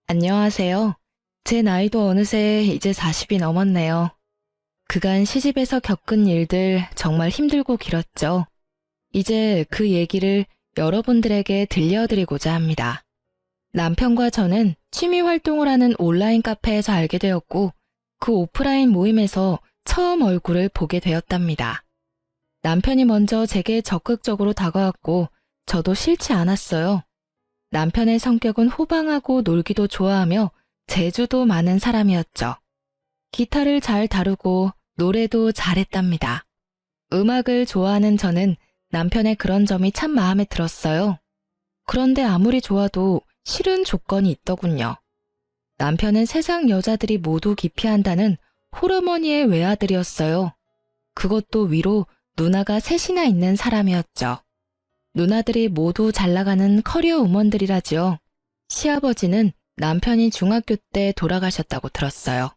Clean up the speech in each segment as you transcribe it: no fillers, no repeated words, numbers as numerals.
안녕하세요. 제 나이도 어느새 이제 40이 넘었네요. 그간 시집에서 겪은 일들 정말 힘들고 길었죠. 이제 그 얘기를 여러분들에게 들려드리고자 합니다. 남편과 저는 취미 활동을 하는 온라인 카페에서 알게 되었고, 그 오프라인 모임에서 처음 얼굴을 보게 되었답니다. 남편이 먼저 제게 적극적으로 다가왔고, 저도 싫지 않았어요. 남편의 성격은 호방하고 놀기도 좋아하며 재주도 많은 사람이었죠. 기타를 잘 다루고 노래도 잘했답니다. 음악을 좋아하는 저는 남편의 그런 점이 참 마음에 들었어요. 그런데 아무리 좋아도 싫은 조건이 있더군요. 남편은 세상 여자들이 모두 기피한다는 홀어머니의 외아들이었어요. 그것도 위로 누나가 셋이나 있는 사람이었죠. 누나들이 모두 잘나가는 커리어 우먼들이라지요. 시아버지는 남편이 중학교 때 돌아가셨다고 들었어요.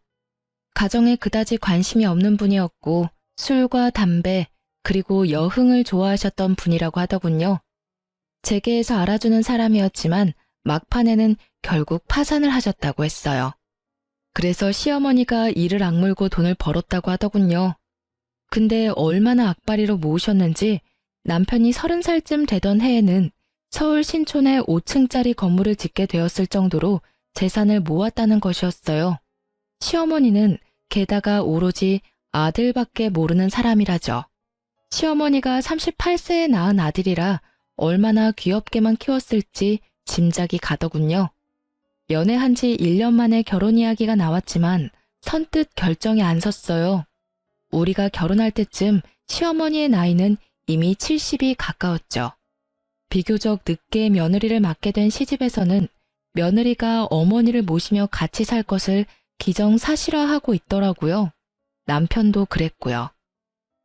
가정에 그다지 관심이 없는 분이었고 술과 담배 그리고 여흥을 좋아하셨던 분이라고 하더군요. 재계에서 알아주는 사람이었지만 막판에는 결국 파산을 하셨다고 했어요. 그래서 시어머니가 이를 악물고 돈을 벌었다고 하더군요. 근데 얼마나 악바리로 모으셨는지 남편이 30살쯤 되던 해에는 서울 신촌에 5층짜리 건물을 짓게 되었을 정도로 재산을 모았다는 것이었어요. 시어머니는 게다가 오로지 아들밖에 모르는 사람이라죠. 시어머니가 38세에 낳은 아들이라 얼마나 귀엽게만 키웠을지 짐작이 가더군요. 연애한 지 1년 만에 결혼 이야기가 나왔지만 선뜻 결정이 안 섰어요. 우리가 결혼할 때쯤 시어머니의 나이는 이미 70이 가까웠죠. 비교적 늦게 며느리를 맡게 된 시집에서는 며느리가 어머니를 모시며 같이 살 것을 기정사실화하고 있더라고요. 남편도 그랬고요.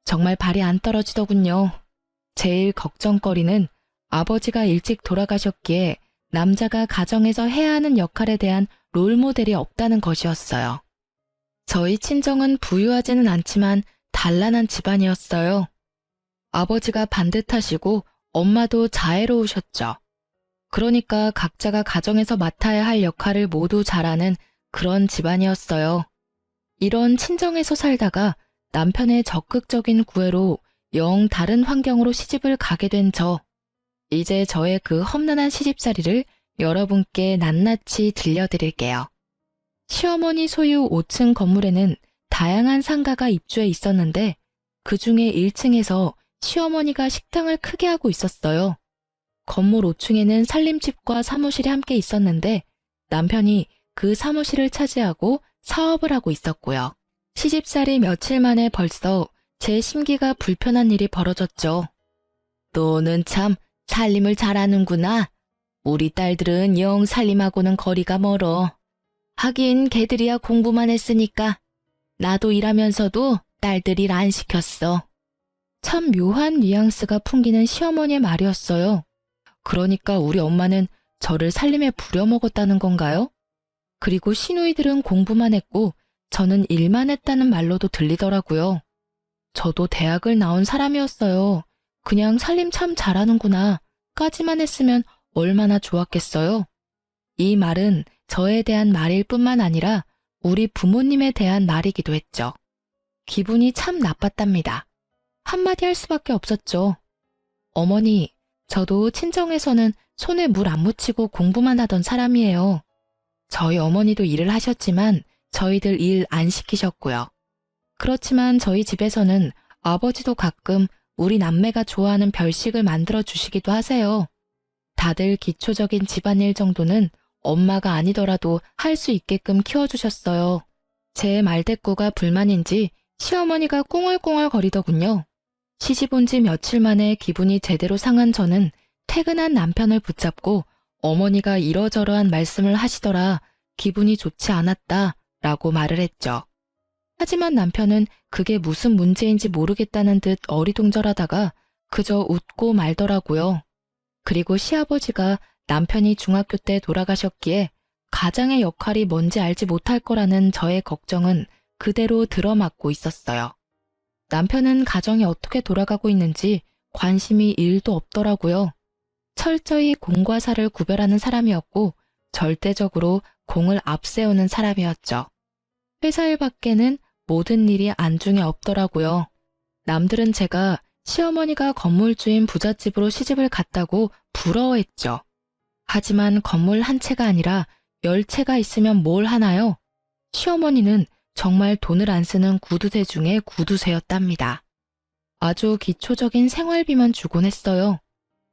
정말 발이 안 떨어지더군요. 제일 걱정거리는 아버지가 일찍 돌아가셨기에 남자가 가정에서 해야 하는 역할에 대한 롤모델이 없다는 것이었어요. 저희 친정은 부유하지는 않지만 단란한 집안이었어요. 아버지가 반듯하시고 엄마도 자애로우셨죠. 그러니까 각자가 가정에서 맡아야 할 역할을 모두 잘하는 그런 집안이었어요. 이런 친정에서 살다가 남편의 적극적인 구애로 영 다른 환경으로 시집을 가게 된 저. 이제 저의 그 험난한 시집살이를 여러분께 낱낱이 들려드릴게요. 시어머니 소유 5층 건물에는 다양한 상가가 입주해 있었는데 그 중에 1층에서 시어머니가 식당을 크게 하고 있었어요. 건물 5층에는 살림집과 사무실이 함께 있었는데 남편이 그 사무실을 차지하고 사업을 하고 있었고요. 시집살이 며칠 만에 벌써 제 심기가 불편한 일이 벌어졌죠. 너는 참 살림을 잘하는구나. 우리 딸들은 영 살림하고는 거리가 멀어. 하긴 걔들이야 공부만 했으니까. 나도 일하면서도 딸들 일 안 시켰어. 참 묘한 뉘앙스가 풍기는 시어머니의 말이었어요. 그러니까 우리 엄마는 저를 살림에 부려먹었다는 건가요? 그리고 시누이들은 공부만 했고 저는 일만 했다는 말로도 들리더라고요. 저도 대학을 나온 사람이었어요. 그냥 살림 참 잘하는구나 까지만 했으면 얼마나 좋았겠어요. 이 말은 저에 대한 말일 뿐만 아니라 우리 부모님에 대한 말이기도 했죠. 기분이 참 나빴답니다. 한마디 할 수밖에 없었죠. 어머니, 저도 친정에서는 손에 물 안 묻히고 공부만 하던 사람이에요. 저희 어머니도 일을 하셨지만 저희들 일 안 시키셨고요. 그렇지만 저희 집에서는 아버지도 가끔 우리 남매가 좋아하는 별식을 만들어 주시기도 하세요. 다들 기초적인 집안일 정도는 엄마가 아니더라도 할 수 있게끔 키워주셨어요. 제 말대꾸가 불만인지 시어머니가 꿍얼꿍얼 거리더군요. 시집 온 지 며칠 만에 기분이 제대로 상한 저는 퇴근한 남편을 붙잡고 어머니가 이러저러한 말씀을 하시더라 기분이 좋지 않았다 라고 말을 했죠. 하지만 남편은 그게 무슨 문제인지 모르겠다는 듯 어리둥절하다가 그저 웃고 말더라고요. 그리고 시아버지가 남편이 중학교 때 돌아가셨기에 가장의 역할이 뭔지 알지 못할 거라는 저의 걱정은 그대로 들어맞고 있었어요. 남편은 가정이 어떻게 돌아가고 있는지 관심이 1도 없더라고요. 철저히 공과 사를 구별하는 사람이었고 절대적으로 공을 앞세우는 사람이었죠. 회사 일 밖에는 모든 일이 안중에 없더라고요. 남들은 제가 시어머니가 건물주인 부잣집으로 시집을 갔다고 부러워했죠. 하지만 건물 한 채가 아니라 10채가 있으면 뭘 하나요? 시어머니는 정말 돈을 안 쓰는 구두쇠 중에 구두쇠였답니다. 아주 기초적인 생활비만 주곤 했어요.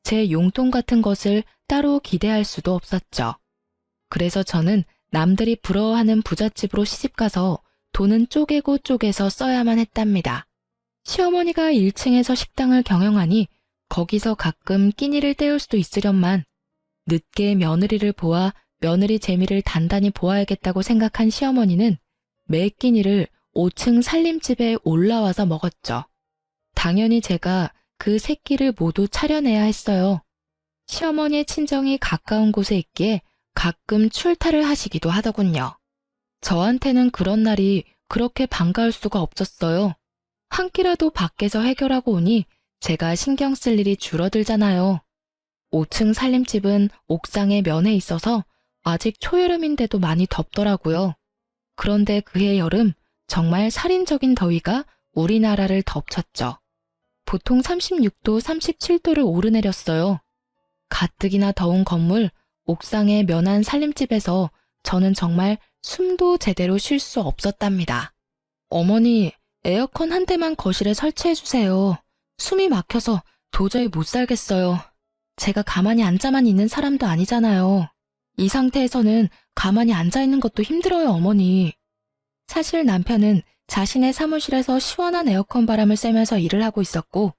제 용돈 같은 것을 따로 기대할 수도 없었죠. 그래서 저는 남들이 부러워하는 부잣집으로 시집가서 돈은 쪼개고 쪼개서 써야만 했답니다. 시어머니가 1층에서 식당을 경영하니 거기서 가끔 끼니를 때울 수도 있으련만 늦게 며느리를 보아 며느리 재미를 단단히 보아야겠다고 생각한 시어머니는 매 끼니를 5층 살림집에 올라와서 먹었죠. 당연히 제가 그 세 끼를 모두 차려내야 했어요. 시어머니의 친정이 가까운 곳에 있기에 가끔 출타를 하시기도 하더군요. 저한테는 그런 날이 그렇게 반가울 수가 없었어요. 한 끼라도 밖에서 해결하고 오니 제가 신경 쓸 일이 줄어들잖아요. 5층 살림집은 옥상에 면에 있어서 아직 초여름인데도 많이 덥더라고요. 그런데 그해 여름 정말 살인적인 더위가 우리나라를 덮쳤죠. 보통 36도, 37도를 오르내렸어요. 가뜩이나 더운 건물, 옥상의 면한 살림집에서 저는 정말 숨도 제대로 쉴 수 없었답니다. 어머니, 에어컨 한 대만 거실에 설치해주세요. 숨이 막혀서 도저히 못 살겠어요. 제가 가만히 앉아만 있는 사람도 아니잖아요. 이 상태에서는 가만히 앉아있는 것도 힘들어요, 어머니. 사실 남편은 자신의 사무실에서 시원한 에어컨 바람을 쐬면서 일을 하고 있었고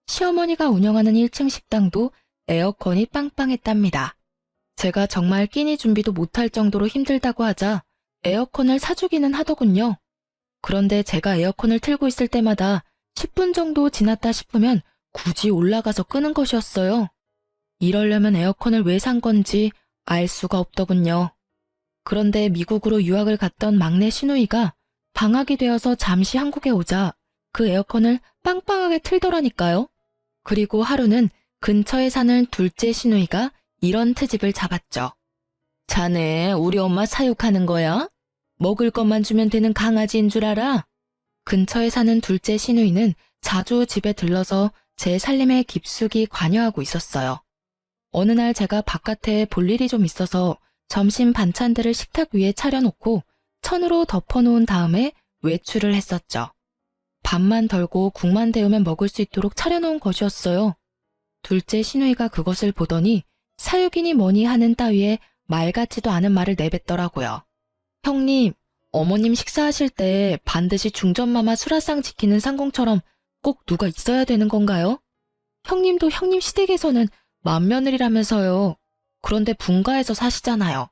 시어머니가 운영하는 1층 식당도 에어컨이 빵빵했답니다. 제가 정말 끼니 준비도 못할 정도로 힘들다고 하자 에어컨을 사주기는 하더군요. 그런데 제가 에어컨을 틀고 있을 때마다 10분 정도 지났다 싶으면 굳이 올라가서 끄는 것이었어요. 이러려면 에어컨을 왜 산 건지 알 수가 없더군요. 그런데 미국으로 유학을 갔던 막내 시누이가 방학이 되어서 잠시 한국에 오자 그 에어컨을 빵빵하게 틀더라니까요. 그리고 하루는 근처에 사는 둘째 시누이가 이런 트집을 잡았죠. 자네 우리 엄마 사육하는 거야? 먹을 것만 주면 되는 강아지인 줄 알아? 근처에 사는 둘째 시누이는 자주 집에 들러서 제 살림에 깊숙이 관여하고 있었어요. 어느 날 제가 바깥에 볼 일이 좀 있어서 점심 반찬들을 식탁 위에 차려놓고 천으로 덮어놓은 다음에 외출을 했었죠. 밥만 덜고 국만 데우면 먹을 수 있도록 차려놓은 것이었어요. 둘째 시누이가 그것을 보더니 사육이니 뭐니 하는 따위에 말 같지도 않은 말을 내뱉더라고요. 형님, 어머님 식사하실 때 반드시 중전마마 수라상 지키는 상공처럼 꼭 누가 있어야 되는 건가요? 형님도 형님 시댁에서는 맏며느리라면서요. 그런데 분가에서 사시잖아요.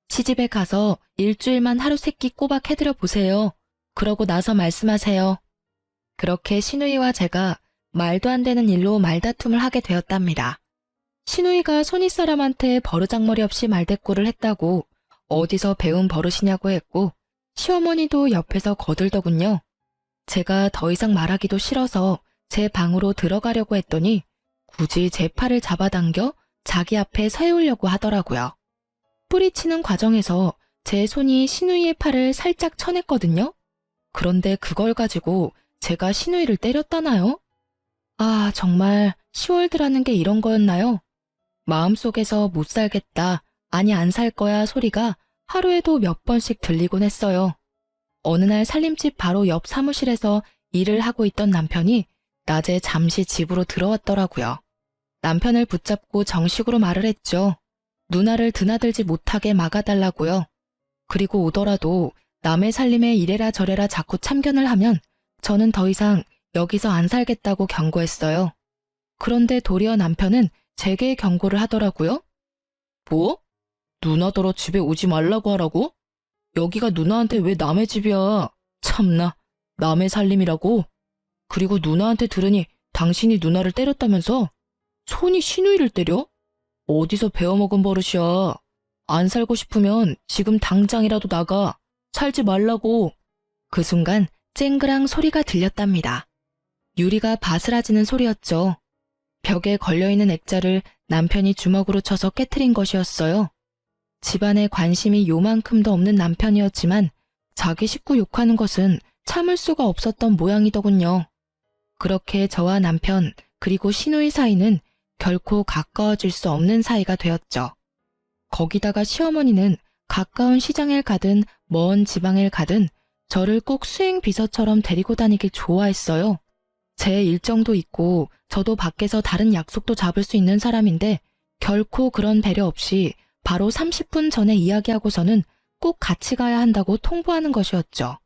시집에 가서 일주일만 하루 세 끼 꼬박 해드려 보세요. 그러고 나서 말씀하세요. 그렇게 시누이와 제가 말도 안 되는 일로 말다툼을 하게 되었답니다. 시누이가 손윗사람한테 버르장머리 없이 말대꾸를 했다고 어디서 배운 버릇이냐고 했고 시어머니도 옆에서 거들더군요. 제가 더 이상 말하기도 싫어서 제 방으로 들어가려고 했더니 굳이 제 팔을 잡아당겨 자기 앞에 세우려고 하더라고요. 뿌리치는 과정에서 제 손이 시누이의 팔을 살짝 쳐냈거든요. 그런데 그걸 가지고 제가 시누이를 때렸다나요? 아, 정말 10월드라는 게 이런 거였나요? 마음속에서 못 살겠다, 아니 안 살 거야 소리가 하루에도 몇 번씩 들리곤 했어요. 어느 날 살림집 바로 옆 사무실에서 일을 하고 있던 남편이 낮에 잠시 집으로 들어왔더라고요. 남편을 붙잡고 정식으로 말을 했죠. 누나를 드나들지 못하게 막아달라고요. 그리고 오더라도 남의 살림에 이래라 저래라 자꾸 참견을 하면 저는 더 이상 여기서 안 살겠다고 경고했어요. 그런데 도리어 남편은 제게 경고를 하더라고요. 뭐? 누나더러 집에 오지 말라고 하라고? 여기가 누나한테 왜 남의 집이야? 참나, 남의 살림이라고? 그리고 누나한테 들으니 당신이 누나를 때렸다면서? 손이 시누이를 때려? 어디서 배워먹은 버릇이야. 안 살고 싶으면 지금 당장이라도 나가. 살지 말라고. 그 순간 쨍그랑 소리가 들렸답니다. 유리가 바스라지는 소리였죠. 벽에 걸려있는 액자를 남편이 주먹으로 쳐서 깨트린 것이었어요. 집안에 관심이 요만큼도 없는 남편이었지만 자기 식구 욕하는 것은 참을 수가 없었던 모양이더군요. 그렇게 저와 남편 그리고 시누이 사이는 결코 가까워질 수 없는 사이가 되었죠. 거기다가 시어머니는 가까운 시장을 가든 먼 지방을 가든 저를 꼭 수행 비서처럼 데리고 다니길 좋아했어요. 제 일정도 있고 저도 밖에서 다른 약속도 잡을 수 있는 사람인데 결코 그런 배려 없이 바로 30분 전에 이야기하고서는 꼭 같이 가야 한다고 통보하는 것이었죠.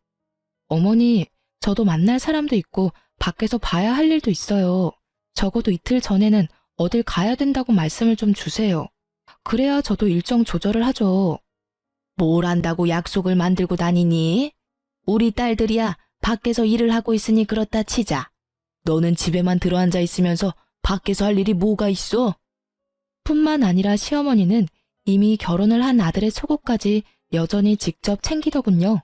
어머니, 저도 만날 사람도 있고 밖에서 봐야 할 일도 있어요. 적어도 이틀 전에는 어딜 가야 된다고 말씀을 좀 주세요. 그래야 저도 일정 조절을 하죠. 뭘 안다고 약속을 만들고 다니니? 우리 딸들이야 밖에서 일을 하고 있으니 그렇다 치자. 너는 집에만 들어앉아 있으면서 밖에서 할 일이 뭐가 있어? 뿐만 아니라 시어머니는 이미 결혼을 한 아들의 속옷까지 여전히 직접 챙기더군요.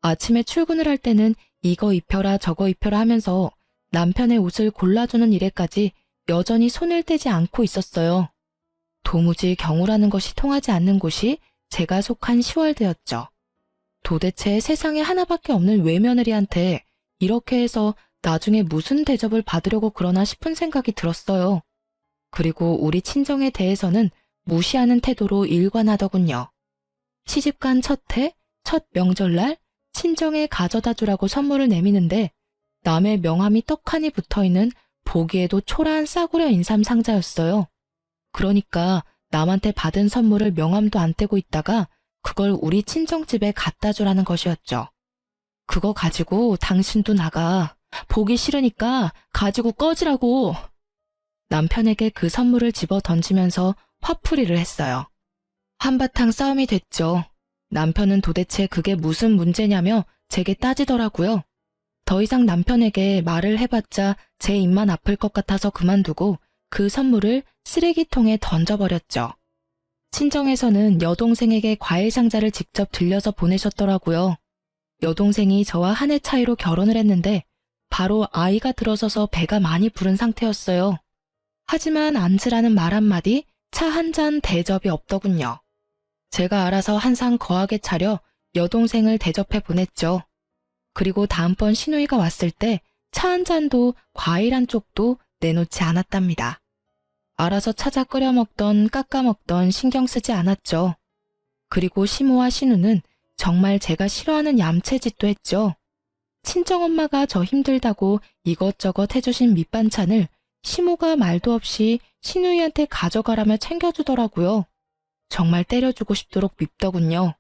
아침에 출근을 할 때는 이거 입혀라 저거 입혀라 하면서 남편의 옷을 골라주는 일에까지 여전히 손을 떼지 않고 있었어요. 도무지 경우라는 것이 통하지 않는 곳이 제가 속한 시월드였죠. 도대체 세상에 하나밖에 없는 외며느리한테 이렇게 해서 나중에 무슨 대접을 받으려고 그러나 싶은 생각이 들었어요. 그리고 우리 친정에 대해서는 무시하는 태도로 일관하더군요. 시집간 첫 해, 첫 명절날 친정에 가져다 주라고 선물을 내미는데 남의 명함이 떡하니 붙어있는 보기에도 초라한 싸구려 인삼 상자였어요. 그러니까 남한테 받은 선물을 명함도 안 떼고 있다가 그걸 우리 친정집에 갖다 주라는 것이었죠. 그거 가지고 당신도 나가. 보기 싫으니까 가지고 꺼지라고. 남편에게 그 선물을 집어 던지면서 화풀이를 했어요. 한바탕 싸움이 됐죠. 남편은 도대체 그게 무슨 문제냐며 제게 따지더라고요. 더 이상 남편에게 말을 해봤자 제 입만 아플 것 같아서 그만두고 그 선물을 쓰레기통에 던져버렸죠. 친정에서는 여동생에게 과일 상자를 직접 들려서 보내셨더라고요. 여동생이 저와 한 해 차이로 결혼을 했는데 바로 아이가 들어서서 배가 많이 부른 상태였어요. 하지만 앉으라는 말 한마디, 차 한 잔 대접이 없더군요. 제가 알아서 한 상 거하게 차려 여동생을 대접해 보냈죠. 그리고 다음번 시누이가 왔을 때 차 한 잔도 과일 한 쪽도 내놓지 않았답니다. 알아서 찾아 끓여 먹던 깎아 먹던 신경 쓰지 않았죠. 그리고 시모와 시누는 정말 제가 싫어하는 얌체짓도 했죠. 친정엄마가 저 힘들다고 이것저것 해주신 밑반찬을 시모가 말도 없이 시누이한테 가져가라며 챙겨주더라고요. 정말 때려주고 싶도록 밉더군요.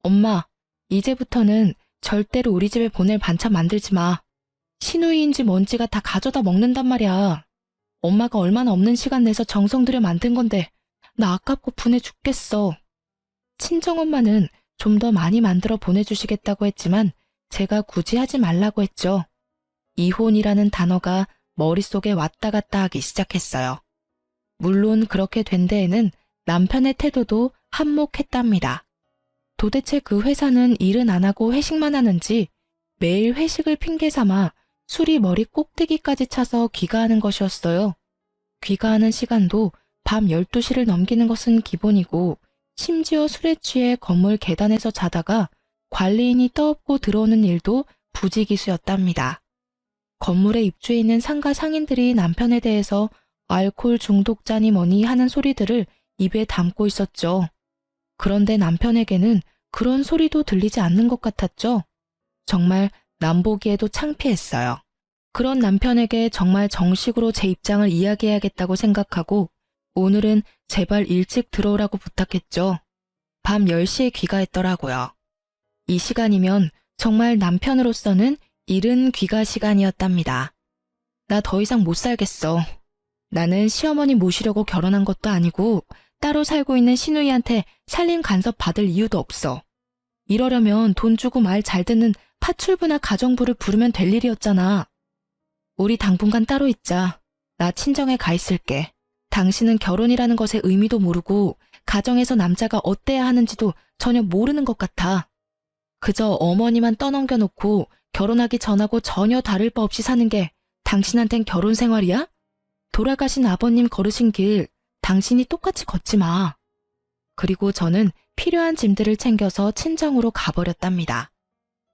엄마, 이제부터는 절대로 우리 집에 보낼 반찬 만들지 마. 시누이인지 뭔지가 다 가져다 먹는단 말이야. 엄마가 얼마나 없는 시간 내서 정성 들여 만든 건데 나 아깝고 분해 죽겠어. 친정엄마는 좀 더 많이 만들어 보내주시겠다고 했지만 제가 굳이 하지 말라고 했죠. 이혼이라는 단어가 머릿속에 왔다 갔다 하기 시작했어요. 물론 그렇게 된 데에는 남편의 태도도 한몫했답니다. 도대체 그 회사는 일은 안 하고 회식만 하는지 매일 회식을 핑계 삼아 술이 머리 꼭대기까지 차서 귀가하는 것이었어요. 귀가하는 시간도 밤 12시를 넘기는 것은 기본이고 심지어 술에 취해 건물 계단에서 자다가 관리인이 떠엎고 들어오는 일도 부지기수였답니다. 건물에 입주해 있는 상가 상인들이 남편에 대해서 알코올 중독자니 뭐니 하는 소리들을 입에 담고 있었죠. 그런데 남편에게는 그런 소리도 들리지 않는 것 같았죠. 정말 남 보기에도 창피했어요. 그런 남편에게 정말 정식으로 제 입장을 이야기해야겠다고 생각하고 오늘은 제발 일찍 들어오라고 부탁했죠. 밤 10시에 귀가했더라고요. 이 시간이면 정말 남편으로서는 이른 귀가 시간이었답니다. 나 더 이상 못 살겠어. 나는 시어머니 모시려고 결혼한 것도 아니고 따로 살고 있는 시누이한테 살림 간섭 받을 이유도 없어. 이러려면 돈 주고 말 잘 듣는 파출부나 가정부를 부르면 될 일이었잖아. 우리 당분간 따로 있자. 나 친정에 가 있을게. 당신은 결혼이라는 것의 의미도 모르고 가정에서 남자가 어때야 하는지도 전혀 모르는 것 같아. 그저 어머니만 떠넘겨놓고 결혼하기 전하고 전혀 다를 바 없이 사는 게 당신한텐 결혼 생활이야? 돌아가신 아버님 걸으신 길 당신이 똑같이 걷지 마. 그리고 저는 필요한 짐들을 챙겨서 친정으로 가버렸답니다.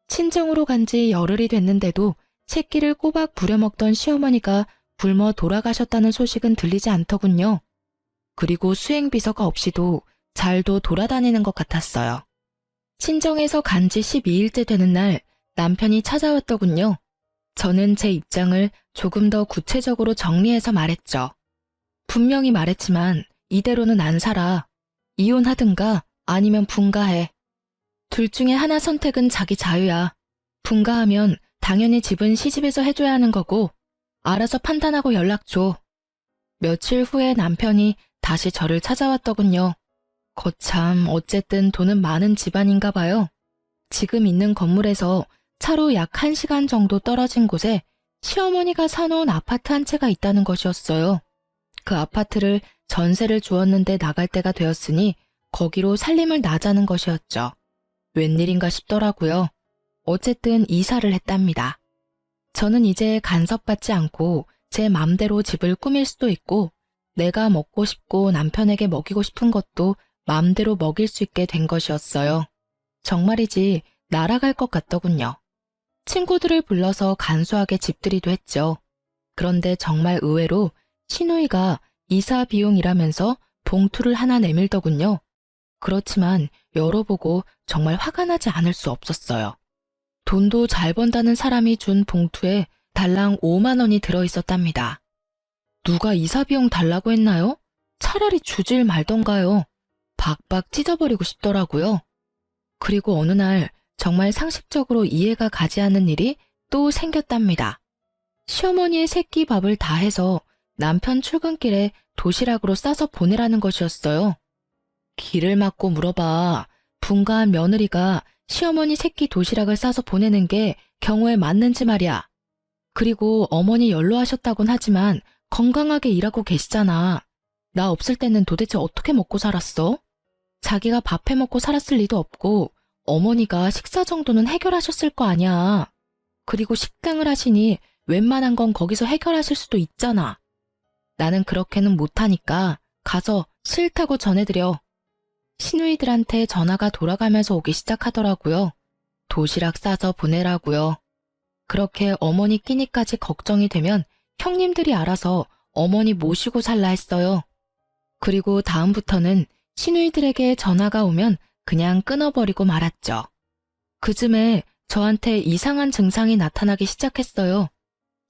친정으로 간 지 열흘이 됐는데도 새끼를 꼬박 부려먹던 시어머니가 굶어 돌아가셨다는 소식은 들리지 않더군요. 그리고 수행비서가 없이도 잘도 돌아다니는 것 같았어요. 친정에서 간 지 12일째 되는 날 남편이 찾아왔더군요. 저는 제 입장을 조금 더 구체적으로 정리해서 말했죠. 분명히 말했지만 이대로는 안 살아. 이혼하든가 아니면 분가해. 둘 중에 하나 선택은 자기 자유야. 분가하면 당연히 집은 시집에서 해줘야 하는 거고 알아서 판단하고 연락 줘. 며칠 후에 남편이 다시 저를 찾아왔더군요. 거참 어쨌든 돈은 많은 집안인가 봐요. 지금 있는 건물에서 차로 약 1시간 정도 떨어진 곳에 시어머니가 사놓은 아파트 한 채가 있다는 것이었어요. 그 아파트를 전세를 주었는데 나갈 때가 되었으니 거기로 살림을 나자는 것이었죠. 웬일인가 싶더라고요. 어쨌든 이사를 했답니다. 저는 이제 간섭받지 않고 제 맘대로 집을 꾸밀 수도 있고 내가 먹고 싶고 남편에게 먹이고 싶은 것도 맘대로 먹일 수 있게 된 것이었어요. 정말이지 날아갈 것 같더군요. 친구들을 불러서 간소하게 집들이도 했죠. 그런데 정말 의외로 시누이가 이사 비용이라면서 봉투를 하나 내밀더군요. 그렇지만 열어보고 정말 화가 나지 않을 수 없었어요. 돈도 잘 번다는 사람이 준 봉투에 달랑 5만 원이 들어있었답니다. 누가 이사 비용 달라고 했나요? 차라리 주질 말던가요. 박박 찢어버리고 싶더라고요. 그리고 어느 날 정말 상식적으로 이해가 가지 않는 일이 또 생겼답니다. 시어머니의 새끼 밥을 다 해서 남편 출근길에 도시락으로 싸서 보내라는 것이었어요. 길을 막고 물어봐. 분가한 며느리가 시어머니 새끼 도시락을 싸서 보내는 게 경우에 맞는지 말이야. 그리고 어머니 연로하셨다곤 하지만 건강하게 일하고 계시잖아. 나 없을 때는 도대체 어떻게 먹고 살았어? 자기가 밥 해먹고 살았을 리도 없고 어머니가 식사 정도는 해결하셨을 거 아니야. 그리고 식당을 하시니 웬만한 건 거기서 해결하실 수도 있잖아. 나는 그렇게는 못하니까 가서 싫다고 전해드려. 시누이들한테 전화가 돌아가면서 오기 시작하더라고요. 도시락 싸서 보내라고요. 그렇게 어머니 끼니까지 걱정이 되면 형님들이 알아서 어머니 모시고 살라 했어요. 그리고 다음부터는 시누이들에게 전화가 오면 그냥 끊어버리고 말았죠. 그쯤에 저한테 이상한 증상이 나타나기 시작했어요.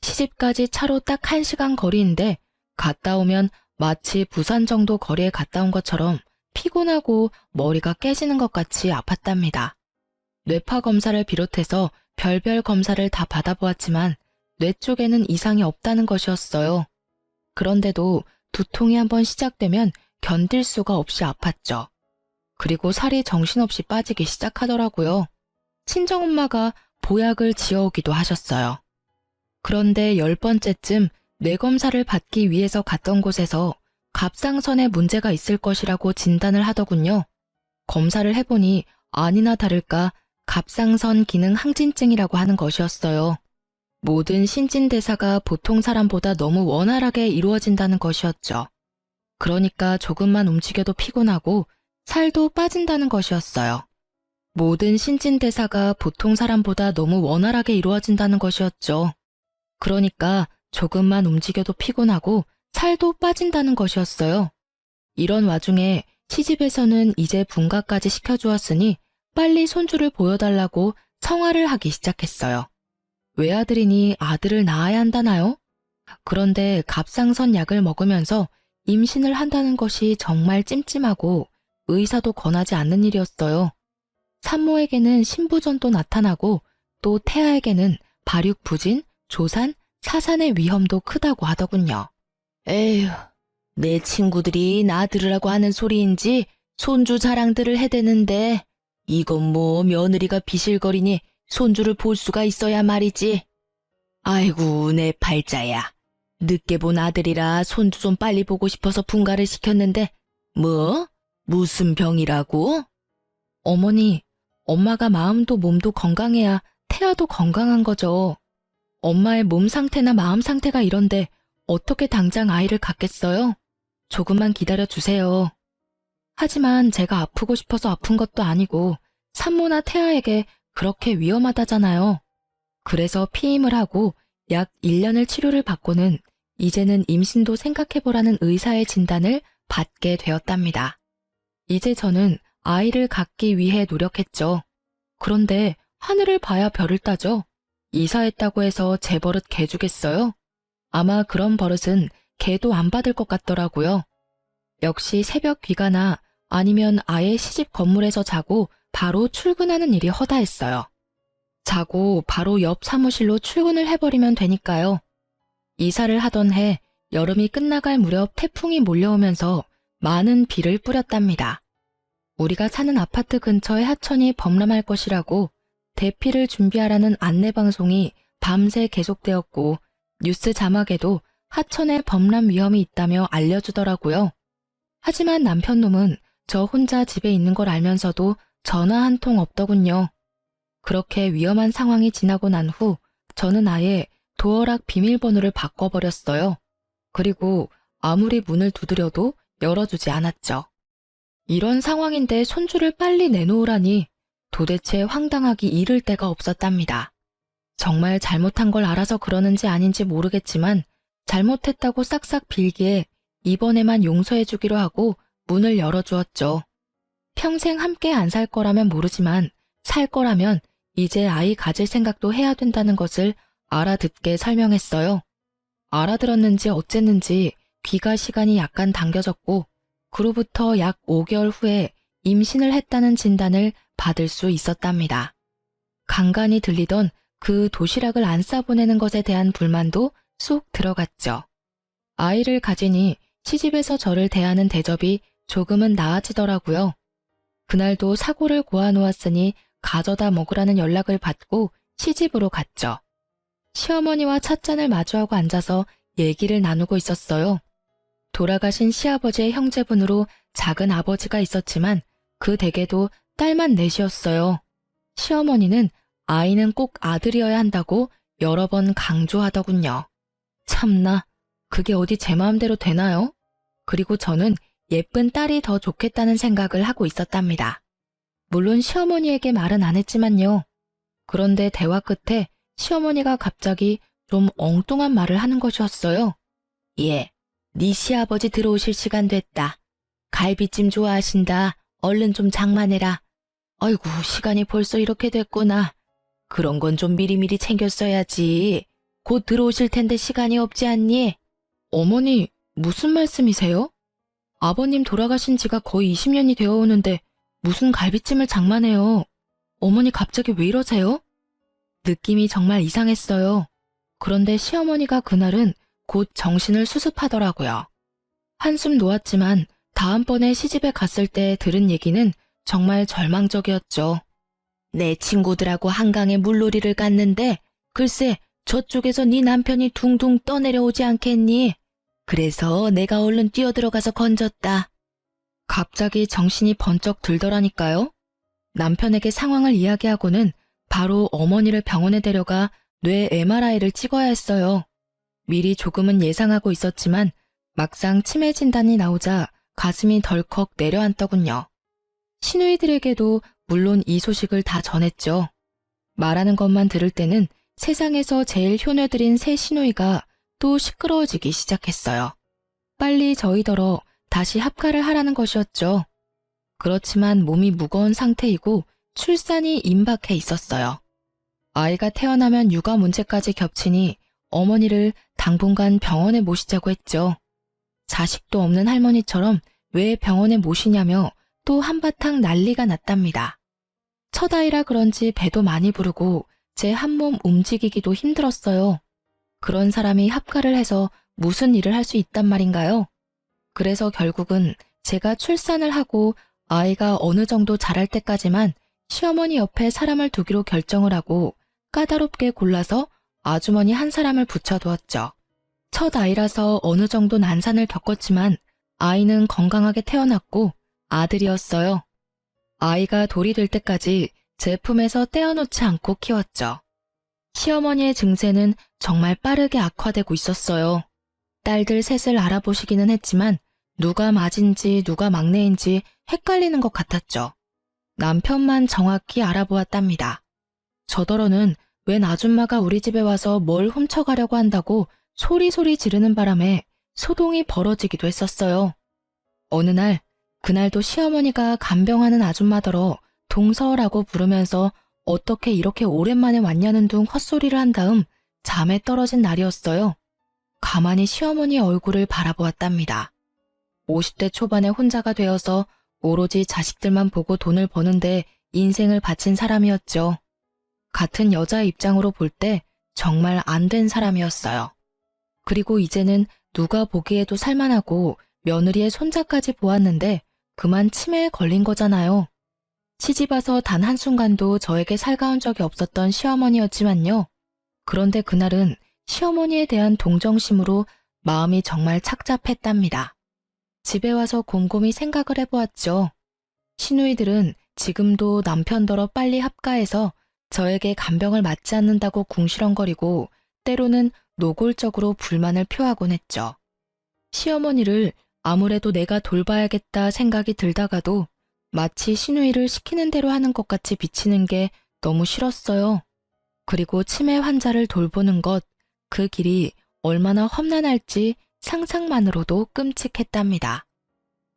시집까지 차로 딱 1시간 거리인데 갔다 오면 마치 부산 정도 거리에 갔다 온 것처럼 피곤하고 머리가 깨지는 것 같이 아팠답니다. 뇌파 검사를 비롯해서 별별 검사를 다 받아보았지만 뇌 쪽에는 이상이 없다는 것이었어요. 그런데도 두통이 한번 시작되면 견딜 수가 없이 아팠죠. 그리고 살이 정신없이 빠지기 시작하더라고요. 친정엄마가 보약을 지어오기도 하셨어요. 그런데 10번째쯤 뇌검사를 받기 위해서 갔던 곳에서 갑상선에 문제가 있을 것이라고 진단을 하더군요. 검사를 해보니 아니나 다를까 갑상선 기능 항진증이라고 하는 것이었어요. 모든 신진대사가 보통 사람보다 너무 원활하게 이루어진다는 것이었죠. 그러니까 조금만 움직여도 피곤하고 살도 빠진다는 것이었어요. 모든 신진대사가 보통 사람보다 너무 원활하게 이루어진다는 것이었죠. 그러니까 조금만 움직여도 피곤하고 살도 빠진다는 것이었어요. 이런 와중에 시집에서는 이제 분가까지 시켜주었으니 빨리 손주를 보여달라고 성화를 하기 시작했어요. 외아들이니 아들을 낳아야 한다나요? 그런데 갑상선 약을 먹으면서 임신을 한다는 것이 정말 찜찜하고 의사도 권하지 않는 일이었어요. 산모에게는 신부전도 나타나고 또 태아에게는 발육부진, 조산, 사산의 위험도 크다고 하더군요. 에휴, 내 친구들이 나 들으라고 하는 소리인지 손주 자랑들을 해대는데 이건 뭐 며느리가 비실거리니 손주를 볼 수가 있어야 말이지. 아이고 내 팔자야. 늦게 본 아들이라 손주 좀 빨리 보고 싶어서 분가를 시켰는데 뭐? 무슨 병이라고? 어머니, 엄마가 마음도 몸도 건강해야 태아도 건강한 거죠. 엄마의 몸 상태나 마음 상태가 이런데 어떻게 당장 아이를 갖겠어요? 조금만 기다려 주세요. 하지만 제가 아프고 싶어서 아픈 것도 아니고 산모나 태아에게 그렇게 위험하다잖아요. 그래서 피임을 하고 약 1년을 치료를 받고는 이제는 임신도 생각해보라는 의사의 진단을 받게 되었답니다. 이제 저는 아이를 갖기 위해 노력했죠. 그런데 하늘을 봐야 별을 따죠. 이사했다고 해서 제 버릇 개 주겠어요? 아마 그런 버릇은 개도 안 받을 것 같더라고요. 역시 새벽 귀가나 아니면 아예 시집 건물에서 자고 바로 출근하는 일이 허다했어요. 자고 바로 옆 사무실로 출근을 해버리면 되니까요. 이사를 하던 해 여름이 끝나갈 무렵 태풍이 몰려오면서 많은 비를 뿌렸답니다. 우리가 사는 아파트 근처에 하천이 범람할 것이라고 대피를 준비하라는 안내방송이 밤새 계속되었고 뉴스 자막에도 하천에 범람 위험이 있다며 알려주더라고요. 하지만 남편놈은 저 혼자 집에 있는 걸 알면서도 전화 한 통 없더군요. 그렇게 위험한 상황이 지나고 난 후 저는 아예 도어락 비밀번호를 바꿔버렸어요. 그리고 아무리 문을 두드려도 열어주지 않았죠. 이런 상황인데 손주를 빨리 내놓으라니 도대체 황당하기 이를 데가 없었답니다. 정말 잘못한 걸 알아서 그러는지 아닌지 모르겠지만 잘못했다고 싹싹 빌기에 이번에만 용서해주기로 하고 문을 열어주었죠. 평생 함께 안 살 거라면 모르지만 살 거라면 이제 아이 가질 생각도 해야 된다는 것을 알아듣게 설명했어요. 알아들었는지 어쨌는지 귀가 시간이 약간 당겨졌고 그로부터 약 5개월 후에 임신을 했다는 진단을 받을 수 있었답니다. 간간히 들리던 그 도시락을 안 싸보내는 것에 대한 불만도 쏙 들어갔죠. 아이를 가지니 시집에서 저를 대하는 대접이 조금은 나아지더라고요. 그날도 사고를 고아놓았으니 가져다 먹으라는 연락을 받고 시집으로 갔죠. 시어머니와 찻잔을 마주하고 앉아서 얘기를 나누고 있었어요. 돌아가신 시아버지의 형제분으로 작은 아버지가 있었지만 그 댁에도 딸만 넷이었어요. 시어머니는 아이는 꼭 아들이어야 한다고 여러 번 강조하더군요. 참나, 그게 어디 제 마음대로 되나요? 그리고 저는 예쁜 딸이 더 좋겠다는 생각을 하고 있었답니다. 물론 시어머니에게 말은 안 했지만요. 그런데 대화 끝에 시어머니가 갑자기 좀 엉뚱한 말을 하는 것이었어요. 예, 네 시아버지 들어오실 시간 됐다. 갈비찜 좋아하신다. 얼른 좀 장만해라. 아이고, 시간이 벌써 이렇게 됐구나. 그런 건 좀 미리미리 챙겼어야지. 곧 들어오실 텐데 시간이 없지 않니? 어머니, 무슨 말씀이세요? 아버님 돌아가신 지가 거의 20년이 되어 오는데 무슨 갈비찜을 장만해요. 어머니 갑자기 왜 이러세요? 느낌이 정말 이상했어요. 그런데 시어머니가 그날은 곧 정신을 수습하더라고요. 한숨 놓았지만 다음번에 시집에 갔을 때 들은 얘기는 정말 절망적이었죠. 내 친구들하고 한강에 물놀이를 갔는데 글쎄 저쪽에서 네 남편이 둥둥 떠내려오지 않겠니? 그래서 내가 얼른 뛰어들어가서 건졌다. 갑자기 정신이 번쩍 들더라니까요. 남편에게 상황을 이야기하고는 바로 어머니를 병원에 데려가 뇌 MRI를 찍어야 했어요. 미리 조금은 예상하고 있었지만 막상 치매 진단이 나오자 가슴이 덜컥 내려앉더군요. 시누이들에게도 물론 이 소식을 다 전했죠. 말하는 것만 들을 때는 세상에서 제일 효녀들인 새 시누이가 또 시끄러워지기 시작했어요. 빨리 저희더러 다시 합가를 하라는 것이었죠. 그렇지만 몸이 무거운 상태이고 출산이 임박해 있었어요. 아이가 태어나면 육아 문제까지 겹치니 어머니를 당분간 병원에 모시자고 했죠. 자식도 없는 할머니처럼 왜 병원에 모시냐며 또 한바탕 난리가 났답니다. 첫 아이라 그런지 배도 많이 부르고 제 한몸 움직이기도 힘들었어요. 그런 사람이 합가를 해서 무슨 일을 할 수 있단 말인가요? 그래서 결국은 제가 출산을 하고 아이가 어느 정도 자랄 때까지만 시어머니 옆에 사람을 두기로 결정을 하고 까다롭게 골라서 아주머니 한 사람을 붙여두었죠. 첫 아이라서 어느 정도 난산을 겪었지만 아이는 건강하게 태어났고 아들이었어요. 아이가 돌이 될 때까지 제 품에서 떼어놓지 않고 키웠죠. 시어머니의 증세는 정말 빠르게 악화되고 있었어요. 딸들 셋을 알아보시기는 했지만 누가 맏인지 누가 막내인지 헷갈리는 것 같았죠. 남편만 정확히 알아보았답니다. 저더러는 웬 아줌마가 우리 집에 와서 뭘 훔쳐가려고 한다고 소리소리 지르는 바람에 소동이 벌어지기도 했었어요. 어느 날, 그날도 시어머니가 간병하는 아줌마더러 동서라고 부르면서 어떻게 이렇게 오랜만에 왔냐는 둥 헛소리를 한 다음 잠에 떨어진 날이었어요. 가만히 시어머니 얼굴을 바라보았답니다. 50대 초반에 혼자가 되어서 오로지 자식들만 보고 돈을 버는데 인생을 바친 사람이었죠. 같은 여자 입장으로 볼 때 정말 안 된 사람이었어요. 그리고 이제는 누가 보기에도 살만하고 며느리의 손자까지 보았는데 그만 치매에 걸린 거잖아요. 시집와서 단 한순간도 저에게 살가운 적이 없었던 시어머니였지만요. 그런데 그날은 시어머니에 대한 동정심으로 마음이 정말 착잡했답니다. 집에 와서 곰곰이 생각을 해보았죠. 시누이들은 지금도 남편더러 빨리 합가해서 저에게 간병을 맞지 않는다고 궁시렁거리고 때로는 노골적으로 불만을 표하곤 했죠. 시어머니를 아무래도 내가 돌봐야겠다 생각이 들다가도 마치 시누이를 시키는 대로 하는 것 같이 비치는 게 너무 싫었어요. 그리고 치매 환자를 돌보는 것, 그 길이 얼마나 험난할지 상상만으로도 끔찍했답니다.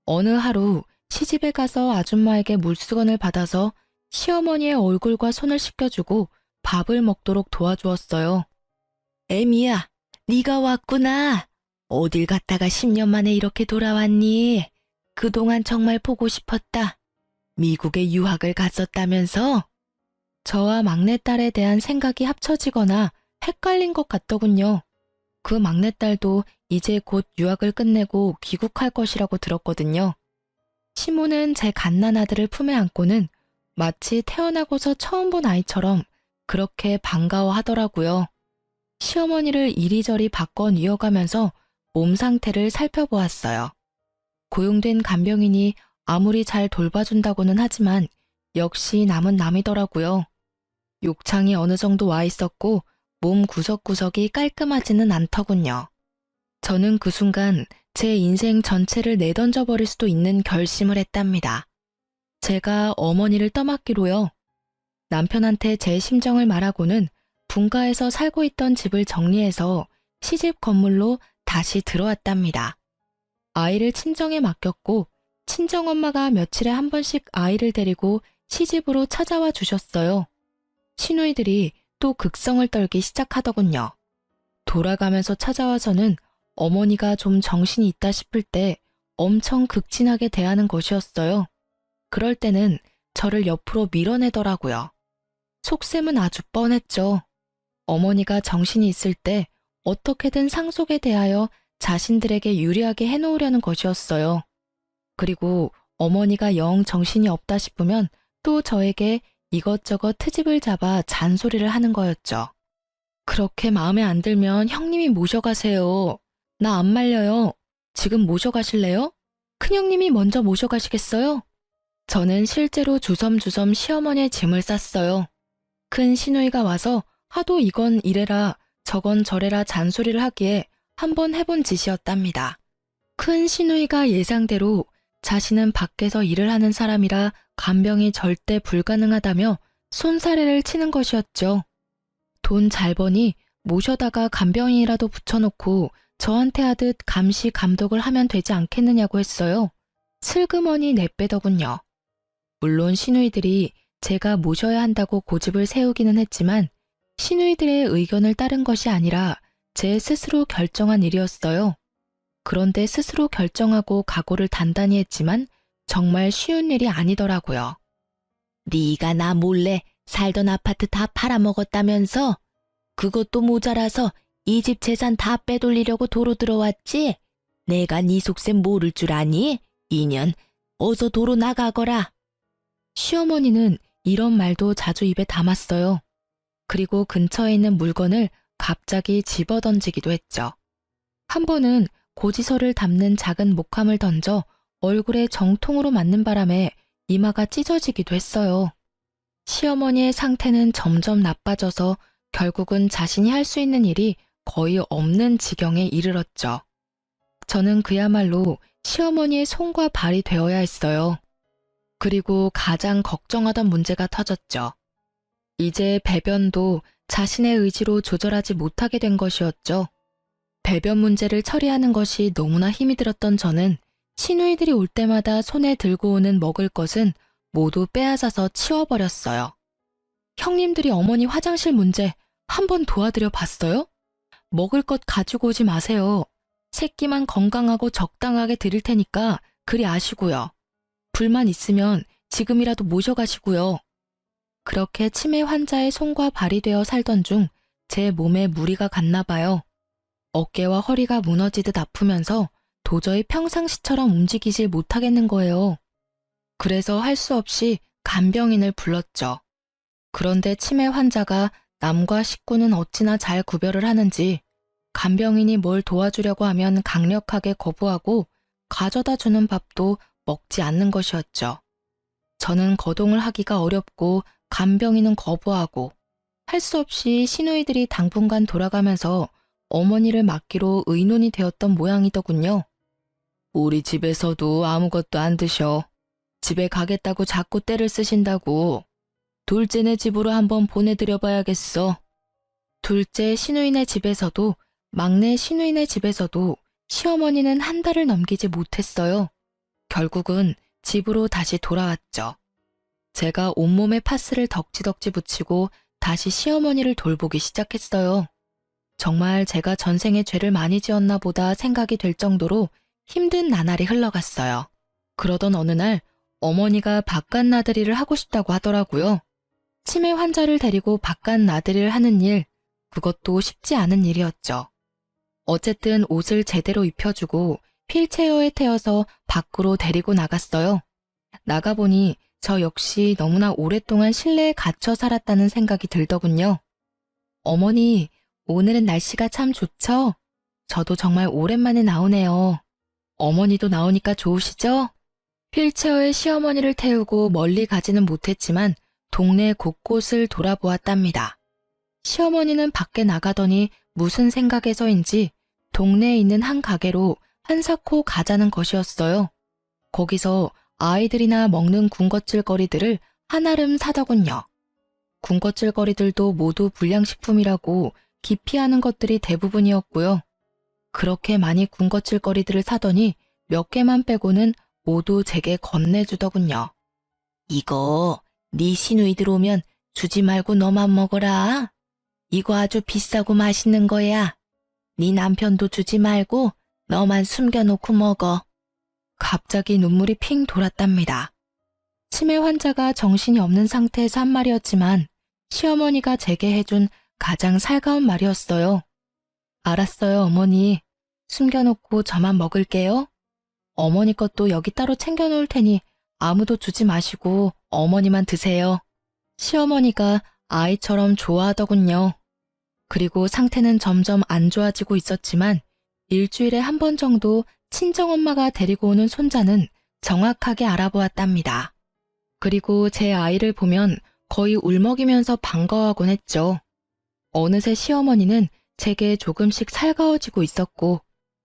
어느 하루 시집에 가서 아줌마에게 물수건을 받아서 시어머니의 얼굴과 손을 씻겨주고 밥을 먹도록 도와주었어요. 애미야, 네가 왔구나. 어딜 갔다가 10년 만에 이렇게 돌아왔니? 그동안 정말 보고 싶었다. 미국에 유학을 갔었다면서? 저와 막내딸에 대한 생각이 합쳐지거나 헷갈린 것 같더군요. 그 막내딸도 이제 곧 유학을 끝내고 귀국할 것이라고 들었거든요. 시모는 제 갓난아들을 품에 안고는 마치 태어나고서 처음 본 아이처럼 그렇게 반가워하더라고요. 시어머니를 이리저리 바꿔 뉘어가면서 몸 상태를 살펴보았어요. 고용된 간병인이 아무리 잘 돌봐준다고는 하지만 역시 남은 남이더라고요. 욕창이 어느 정도 와 있었고 몸 구석구석이 깔끔하지는 않더군요. 저는 그 순간 제 인생 전체를 내던져버릴 수도 있는 결심을 했답니다. 제가 어머니를 떠맡기로요. 남편한테 제 심정을 말하고는 분가에서 살고 있던 집을 정리해서 시집 건물로 다시 들어왔답니다. 아이를 친정에 맡겼고 친정엄마가 며칠에 한 번씩 아이를 데리고 시집으로 찾아와 주셨어요. 시누이들이 또 극성을 떨기 시작하더군요. 돌아가면서 찾아와서는 어머니가 좀 정신이 있다 싶을 때 엄청 극진하게 대하는 것이었어요. 그럴 때는 저를 옆으로 밀어내더라고요. 속셈은 아주 뻔했죠. 어머니가 정신이 있을 때 어떻게든 상속에 대하여 자신들에게 유리하게 해놓으려는 것이었어요. 그리고 어머니가 영 정신이 없다 싶으면 또 저에게 이것저것 트집을 잡아 잔소리를 하는 거였죠. 그렇게 마음에 안 들면 형님이 모셔가세요. 나 안 말려요. 지금 모셔가실래요? 큰형님이 먼저 모셔가시겠어요? 저는 실제로 주섬주섬 시어머니의 짐을 쌌어요. 큰 시누이가 와서 하도 이건 이래라 저건 저래라 잔소리를 하기에 한번 해본 짓이었답니다. 큰 시누이가 예상대로 자신은 밖에서 일을 하는 사람이라 간병이 절대 불가능하다며 손사래를 치는 것이었죠. 돈 잘 버니 모셔다가 간병인이라도 붙여놓고 저한테 하듯 감시 감독을 하면 되지 않겠느냐고 했어요. 슬그머니 내빼더군요. 물론 시누이들이 제가 모셔야 한다고 고집을 세우기는 했지만 시누이들의 의견을 따른 것이 아니라 제 스스로 결정한 일이었어요. 그런데 스스로 결정하고 각오를 단단히 했지만 정말 쉬운 일이 아니더라고요. 네가 나 몰래 살던 아파트 다 팔아먹었다면서? 그것도 모자라서 이 집 재산 다 빼돌리려고 도로 들어왔지? 내가 네 속셈 모를 줄 아니? 인연, 어서 도로 나가거라. 시어머니는 이런 말도 자주 입에 담았어요. 그리고 근처에 있는 물건을 갑자기 집어던지기도 했죠. 한 번은 고지서를 담는 작은 목함을 던져 얼굴에 정통으로 맞는 바람에 이마가 찢어지기도 했어요. 시어머니의 상태는 점점 나빠져서 결국은 자신이 할 수 있는 일이 거의 없는 지경에 이르렀죠. 저는 그야말로 시어머니의 손과 발이 되어야 했어요. 그리고 가장 걱정하던 문제가 터졌죠. 이제 배변도 자신의 의지로 조절하지 못하게 된 것이었죠. 배변 문제를 처리하는 것이 너무나 힘이 들었던 저는 시누이들이 올 때마다 손에 들고 오는 먹을 것은 모두 빼앗아서 치워버렸어요. 형님들이 어머니 화장실 문제 한번 도와드려 봤어요? 먹을 것 가지고 오지 마세요. 새끼만 건강하고 적당하게 드릴 테니까 그리 아시고요. 불만 있으면 지금이라도 모셔가시고요. 그렇게 치매 환자의 손과 발이 되어 살던 중 제 몸에 무리가 갔나 봐요. 어깨와 허리가 무너지듯 아프면서 도저히 평상시처럼 움직이질 못하겠는 거예요. 그래서 할 수 없이 간병인을 불렀죠. 그런데 치매 환자가 남과 식구는 어찌나 잘 구별을 하는지 간병인이 뭘 도와주려고 하면 강력하게 거부하고 가져다 주는 밥도 먹지 않는 것이었죠. 저는 거동을 하기가 어렵고 간병인은 거부하고 할 수 없이 시누이들이 당분간 돌아가면서 어머니를 맡기로 의논이 되었던 모양이더군요. 우리 집에서도 아무것도 안 드셔. 집에 가겠다고 자꾸 떼를 쓰신다고. 둘째네 집으로 한번 보내드려봐야겠어. 둘째 시누이네 집에서도 막내 시누이네 집에서도 시어머니는 한 달을 넘기지 못했어요. 결국은 집으로 다시 돌아왔죠. 제가 온몸에 파스를 덕지덕지 붙이고 다시 시어머니를 돌보기 시작했어요. 정말 제가 전생에 죄를 많이 지었나 보다 생각이 될 정도로 힘든 나날이 흘러갔어요. 그러던 어느 날 어머니가 바깥 나들이를 하고 싶다고 하더라고요. 치매 환자를 데리고 바깥 나들이를 하는 일, 그것도 쉽지 않은 일이었죠. 어쨌든 옷을 제대로 입혀주고 휠체어에 태워서 밖으로 데리고 나갔어요. 나가보니 저 역시 너무나 오랫동안 실내에 갇혀 살았다는 생각이 들더군요. 어머니, 오늘은 날씨가 참 좋죠? 저도 정말 오랜만에 나오네요. 어머니도 나오니까 좋으시죠? 휠체어에 시어머니를 태우고 멀리 가지는 못했지만 동네 곳곳을 돌아보았답니다. 시어머니는 밖에 나가더니 무슨 생각에서인지 동네에 있는 한 가게로 한사코 가자는 것이었어요. 거기서 아이들이나 먹는 군것질거리들을 한아름 사더군요. 군것질거리들도 모두 불량식품이라고 기피하는 것들이 대부분이었고요. 그렇게 많이 군것질거리들을 사더니 몇 개만 빼고는 모두 제게 건네주더군요. 이거 네 시누이들 오면 주지 말고 너만 먹어라. 이거 아주 비싸고 맛있는 거야. 네 남편도 주지 말고 너만 숨겨놓고 먹어. 갑자기 눈물이 핑 돌았답니다. 치매 환자가 정신이 없는 상태에서 한 말이었지만 시어머니가 제게 해준 가장 살가운 말이었어요. 알았어요, 어머니. 숨겨놓고 저만 먹을게요. 어머니 것도 여기 따로 챙겨놓을 테니 아무도 주지 마시고 어머니만 드세요. 시어머니가 아이처럼 좋아하더군요. 그리고 상태는 점점 안 좋아지고 있었지만 일주일에 한 번 정도 친정엄마가 데리고 오는 손자는 정확하게 알아보았답니다. 그리고 제 아이를 보면 거의 울먹이면서 반가워하곤 했죠. 어느새 시어머니는 제게 조금씩 살가워지고 있었고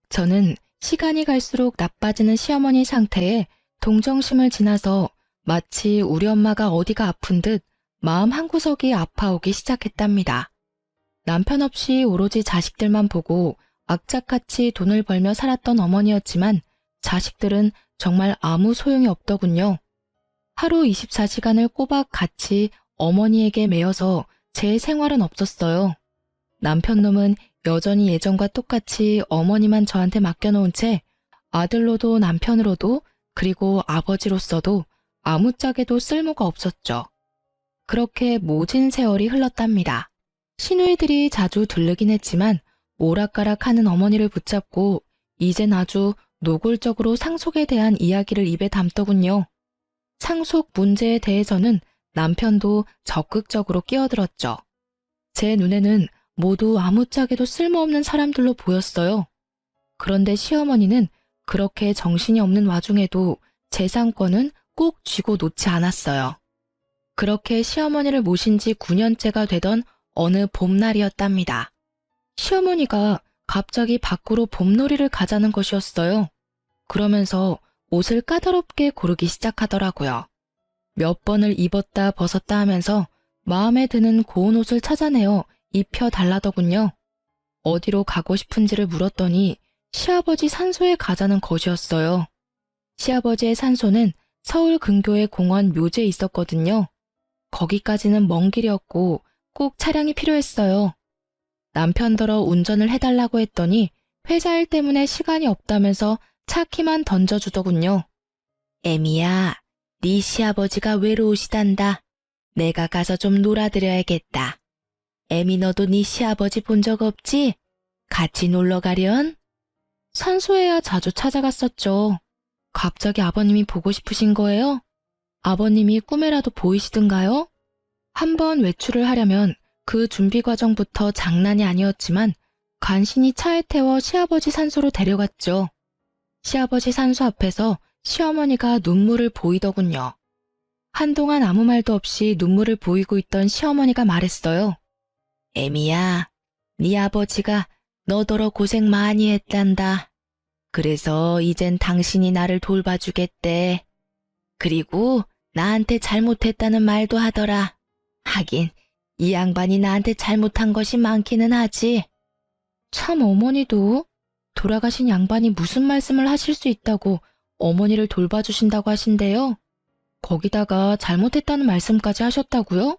저는 시간이 갈수록 나빠지는 시어머니 상태에 동정심을 지나서 마치 우리 엄마가 어디가 아픈 듯 마음 한구석이 아파오기 시작했답니다. 남편 없이 오로지 자식들만 보고 악착같이 돈을 벌며 살았던 어머니였지만 자식들은 정말 아무 소용이 없더군요. 하루 24시간을 꼬박 같이 어머니에게 매여서 제 생활은 없었어요. 남편 놈은 여전히 예전과 똑같이 어머니만 저한테 맡겨놓은 채 아들로도 남편으로도 그리고 아버지로서도 아무짝에도 쓸모가 없었죠. 그렇게 모진 세월이 흘렀답니다. 시누이들이 자주 들르긴 했지만 오락가락하는 어머니를 붙잡고 이젠 아주 노골적으로 상속에 대한 이야기를 입에 담더군요. 상속 문제에 대해서는 남편도 적극적으로 끼어들었죠. 제 눈에는 모두 아무짝에도 쓸모없는 사람들로 보였어요. 그런데 시어머니는 그렇게 정신이 없는 와중에도 재산권은 꼭 쥐고 놓지 않았어요. 그렇게 시어머니를 모신 지 9년째가 되던 어느 봄날이었답니다. 시어머니가 갑자기 밖으로 봄놀이를 가자는 것이었어요. 그러면서 옷을 까다롭게 고르기 시작하더라고요. 몇 번을 입었다 벗었다 하면서 마음에 드는 고운 옷을 찾아내어 입혀달라더군요. 어디로 가고 싶은지를 물었더니 시아버지 산소에 가자는 것이었어요. 시아버지의 산소는 서울 근교의 공원 묘지에 있었거든요. 거기까지는 먼 길이었고 꼭 차량이 필요했어요. 남편더러 운전을 해달라고 했더니 회사일 때문에 시간이 없다면서 차 키만 던져주더군요. 애미야, 네 시아버지가 외로우시단다. 내가 가서 좀 놀아드려야겠다. 애미 너도 네 시아버지 본 적 없지? 같이 놀러 가련? 산소에야 자주 찾아갔었죠. 갑자기 아버님이 보고 싶으신 거예요? 아버님이 꿈에라도 보이시든가요? 한번 외출을 하려면 그 준비 과정부터 장난이 아니었지만 간신히 차에 태워 시아버지 산소로 데려갔죠. 시아버지 산소 앞에서 시어머니가 눈물을 보이더군요. 한동안 아무 말도 없이 눈물을 보이고 있던 시어머니가 말했어요. 애미야, 네 아버지가 너더러 고생 많이 했단다. 그래서 이젠 당신이 나를 돌봐주겠대. 그리고 나한테 잘못했다는 말도 하더라. 하긴 이 양반이 나한테 잘못한 것이 많기는 하지. 참 어머니도 돌아가신 양반이 무슨 말씀을 하실 수 있다고 어머니를 돌봐주신다고 하신대요. 거기다가 잘못했다는 말씀까지 하셨다고요?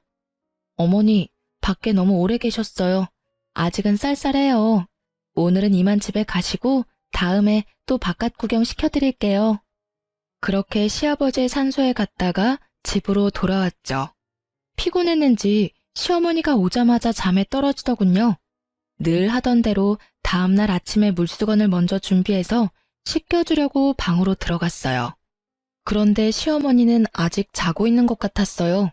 어머니, 밖에 너무 오래 계셨어요. 아직은 쌀쌀해요. 오늘은 이만 집에 가시고 다음에 또 바깥 구경 시켜드릴게요. 그렇게 시아버지의 산소에 갔다가 집으로 돌아왔죠. 피곤했는지 시어머니가 오자마자 잠에 떨어지더군요. 늘 하던 대로 다음날 아침에 물수건을 먼저 준비해서 씻겨주려고 방으로 들어갔어요. 그런데 시어머니는 아직 자고 있는 것 같았어요.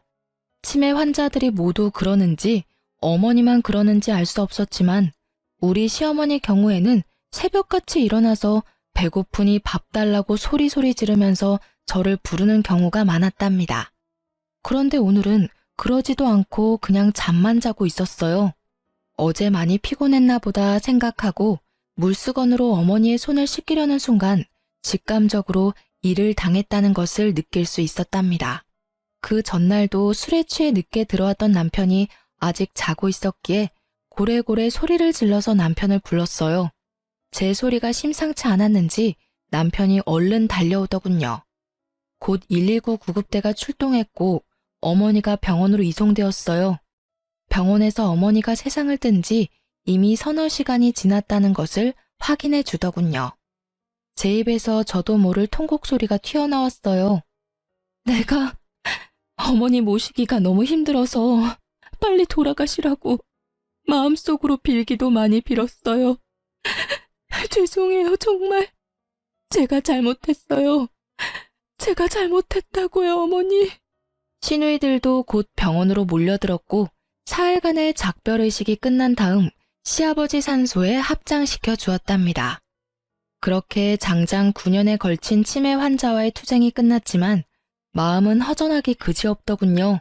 치매 환자들이 모두 그러는지 어머니만 그러는지 알 수 없었지만 우리 시어머니 경우에는 새벽같이 일어나서 배고프니 밥 달라고 소리소리 지르면서 저를 부르는 경우가 많았답니다. 그런데 오늘은 그러지도 않고 그냥 잠만 자고 있었어요. 어제 많이 피곤했나 보다 생각하고 물수건으로 어머니의 손을 씻기려는 순간 직감적으로 일을 당했다는 것을 느낄 수 있었답니다. 그 전날도 술에 취해 늦게 들어왔던 남편이 아직 자고 있었기에 고래고래 소리를 질러서 남편을 불렀어요. 제 소리가 심상치 않았는지 남편이 얼른 달려오더군요. 곧 119 구급대가 출동했고 어머니가 병원으로 이송되었어요. 병원에서 어머니가 세상을 뜬 지 이미 서너 시간이 지났다는 것을 확인해 주더군요. 제 입에서 저도 모를 통곡 소리가 튀어나왔어요. 내가 어머니 모시기가 너무 힘들어서 빨리 돌아가시라고 마음속으로 빌기도 많이 빌었어요. 죄송해요, 정말. 제가 잘못했어요. 제가 잘못했다고요, 어머니. 시누이들도 곧 병원으로 몰려들었고 사흘간의 작별의식이 끝난 다음 시아버지 산소에 합장시켜 주었답니다. 그렇게 장장 9년에 걸친 치매 환자와의 투쟁이 끝났지만 마음은 허전하기 그지없더군요.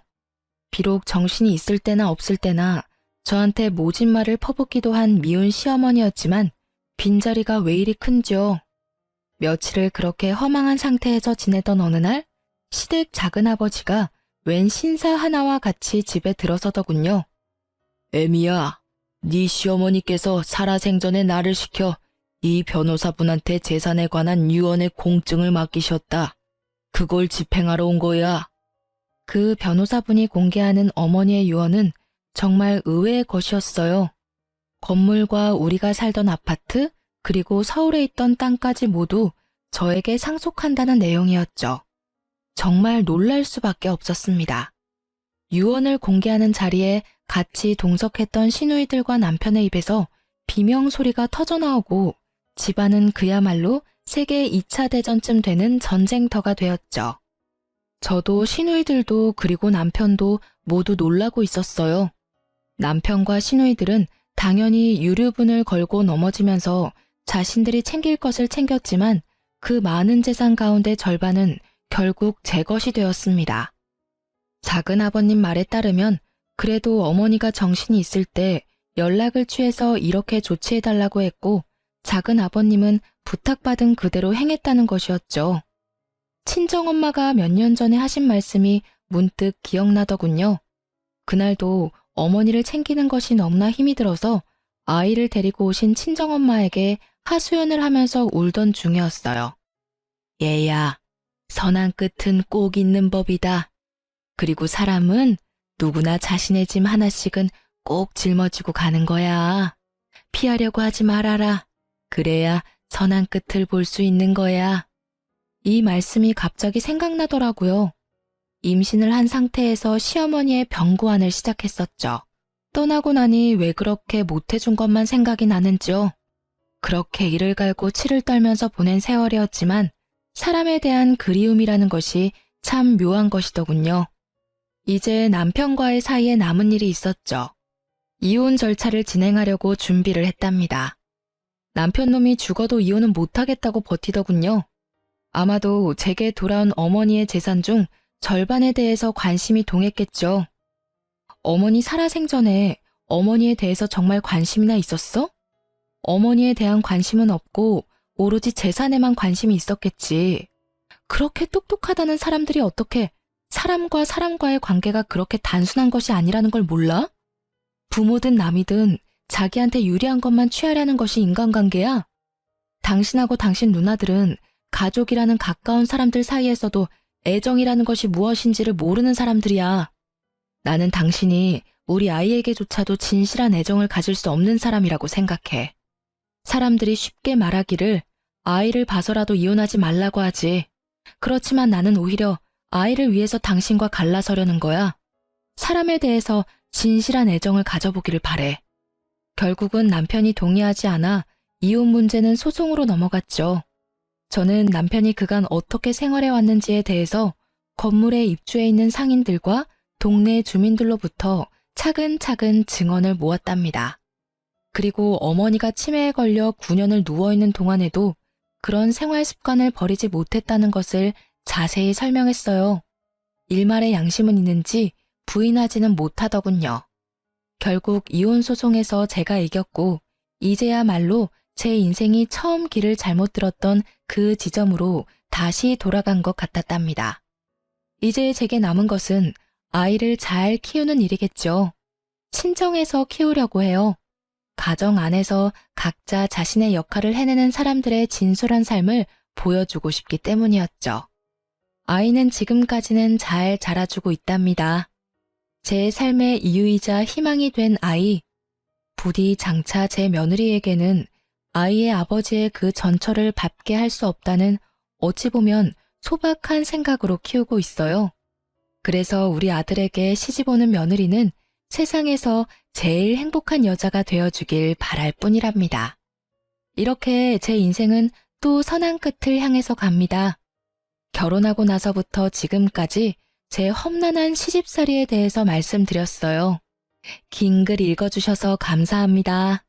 비록 정신이 있을 때나 없을 때나 저한테 모진 말을 퍼붓기도 한 미운 시어머니였지만 빈자리가 왜 이리 큰지요. 며칠을 그렇게 허망한 상태에서 지내던 어느 날 시댁 작은아버지가 웬 신사 하나와 같이 집에 들어서더군요. 애미야, 네 시어머니께서 살아생전에 나를 시켜 이 변호사분한테 재산에 관한 유언의 공증을 맡기셨다. 그걸 집행하러 온 거야. 그 변호사분이 공개하는 어머니의 유언은 정말 의외의 것이었어요. 건물과 우리가 살던 아파트, 그리고 서울에 있던 땅까지 모두 저에게 상속한다는 내용이었죠. 정말 놀랄 수밖에 없었습니다. 유언을 공개하는 자리에 같이 동석했던 시누이들과 남편의 입에서 비명소리가 터져나오고 집안은 그야말로 세계 2차 대전쯤 되는 전쟁터가 되었죠. 저도 시누이들도 그리고 남편도 모두 놀라고 있었어요. 남편과 시누이들은 당연히 유류분을 걸고 넘어지면서 자신들이 챙길 것을 챙겼지만 그 많은 재산 가운데 절반은 결국 제 것이 되었습니다. 작은 아버님 말에 따르면 그래도 어머니가 정신이 있을 때 연락을 취해서 이렇게 조치해달라고 했고 작은 아버님은 부탁받은 그대로 행했다는 것이었죠. 친정엄마가 몇 년 전에 하신 말씀이 문득 기억나더군요. 그날도 어머니를 챙기는 것이 너무나 힘이 들어서 아이를 데리고 오신 친정엄마에게 하소연을 하면서 울던 중이었어요. 얘야, 선한 끝은 꼭 있는 법이다. 그리고 사람은 누구나 자신의 짐 하나씩은 꼭 짊어지고 가는 거야. 피하려고 하지 말아라. 그래야 선한 끝을 볼 수 있는 거야. 이 말씀이 갑자기 생각나더라고요. 임신을 한 상태에서 시어머니의 병고안을 시작했었죠. 떠나고 나니 왜 그렇게 못해준 것만 생각이 나는지요. 그렇게 이를 갈고 치를 떨면서 보낸 세월이었지만 사람에 대한 그리움이라는 것이 참 묘한 것이더군요. 이제 남편과의 사이에 남은 일이 있었죠. 이혼 절차를 진행하려고 준비를 했답니다. 남편놈이 죽어도 이혼은 못하겠다고 버티더군요. 아마도 제게 돌아온 어머니의 재산 중 절반에 대해서 관심이 동했겠죠. 어머니 살아생전에 어머니에 대해서 정말 관심이나 있었어? 어머니에 대한 관심은 없고 오로지 재산에만 관심이 있었겠지. 그렇게 똑똑하다는 사람들이 어떻게 사람과 사람과의 관계가 그렇게 단순한 것이 아니라는 걸 몰라? 부모든 남이든 자기한테 유리한 것만 취하려는 것이 인간관계야. 당신하고 당신 누나들은 가족이라는 가까운 사람들 사이에서도 애정이라는 것이 무엇인지를 모르는 사람들이야. 나는 당신이 우리 아이에게조차도 진실한 애정을 가질 수 없는 사람이라고 생각해. 사람들이 쉽게 말하기를 아이를 봐서라도 이혼하지 말라고 하지. 그렇지만 나는 오히려 아이를 위해서 당신과 갈라서려는 거야. 사람에 대해서 진실한 애정을 가져보기를 바래. 결국은 남편이 동의하지 않아 이혼 문제는 소송으로 넘어갔죠. 저는 남편이 그간 어떻게 생활해 왔는지에 대해서 건물에 입주해 있는 상인들과 동네 주민들로부터 차근차근 증언을 모았답니다. 그리고 어머니가 치매에 걸려 9년을 누워있는 동안에도 그런 생활 습관을 버리지 못했다는 것을 자세히 설명했어요. 일말의 양심은 있는지 부인하지는 못하더군요. 결국 이혼 소송에서 제가 이겼고 이제야말로 제 인생이 처음 길을 잘못 들었던 그 지점으로 다시 돌아간 것 같았답니다. 이제 제게 남은 것은 아이를 잘 키우는 일이겠죠. 친정에서 키우려고 해요. 가정 안에서 각자 자신의 역할을 해내는 사람들의 진솔한 삶을 보여주고 싶기 때문이었죠. 아이는 지금까지는 잘 자라주고 있답니다. 제 삶의 이유이자 희망이 된 아이, 부디 장차 제 며느리에게는 아이의 아버지의 그 전처를 밟게 할 수 없다는 어찌 보면 소박한 생각으로 키우고 있어요. 그래서 우리 아들에게 시집오는 며느리는 세상에서 제일 행복한 여자가 되어주길 바랄 뿐이랍니다. 이렇게 제 인생은 또 선한 끝을 향해서 갑니다. 결혼하고 나서부터 지금까지 제 험난한 시집살이에 대해서 말씀드렸어요. 긴 글 읽어주셔서 감사합니다.